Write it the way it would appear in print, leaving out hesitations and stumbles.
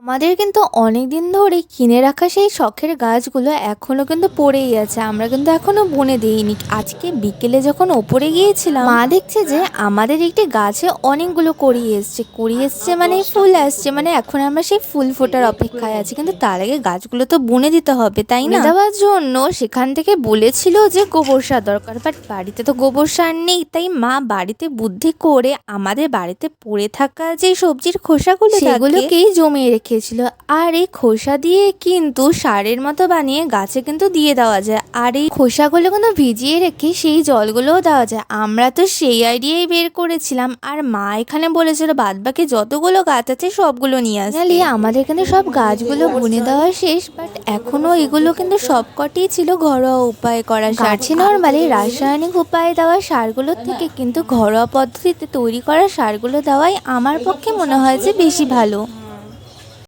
আমাদের কিন্তু অনেকদিন ধরেই কিনে রাখা সেই শখের গাছগুলো এখনো কিন্তু পড়েই আছে। আমরা কিন্তু এখনো বুনে দিইনি। আজকে বিকেলে যখন ওপরে গিয়েছিলাম, মা দেখছে যে আমাদের একটি গাছে অনেকগুলো কড়ি এসছে মানে ফুল আসছে, মানে এখন আমরা সেই ফুল ফোটার অপেক্ষায় আছি। কিন্তু তার আগে গাছগুলো তো বুনে দিতে হবে, তাই না? দেওয়ার জন্য সেখান থেকে বলেছিল যে গোবর সার দরকার, বাট বাড়িতে তো গোবর সার নেই। তাই মা বাড়িতে বুদ্ধি করে আমাদের বাড়িতে পড়ে থাকা যে সবজির খোসাগুলো সেগুলোকেই জমিয়ে রেখেছিল। আর এই খোসা দিয়ে কিন্তু সারের মতো বানিয়ে গাছে কিন্তু দিয়ে দেওয়া যায়। আর এই খোসাগুলো কিন্তু ভিজিয়ে রেখে সেই জলগুলোও দেওয়া যায়। আমরা তো সেই আইডিয়াই বের করেছিলাম। আর মা এখানে বলেছিল বাদবাকি যতগুলো গাছ আছে সবগুলো নিয়ে আসতে। আমাদের কিন্তু সব গাছগুলো বুনে দেওয়া শেষ, বাট এখনো এগুলো কিন্তু সবকটিই ছিল ঘরোয়া উপায়ে করা সার। নর্মালি রাসায়নিক উপায়ে দেওয়া সারগুলোর থেকে কিন্তু ঘরোয়া পদ্ধতিতে তৈরি করা সারগুলো দেওয়াই আমার পক্ষে মনে হয় যে বেশি ভালো।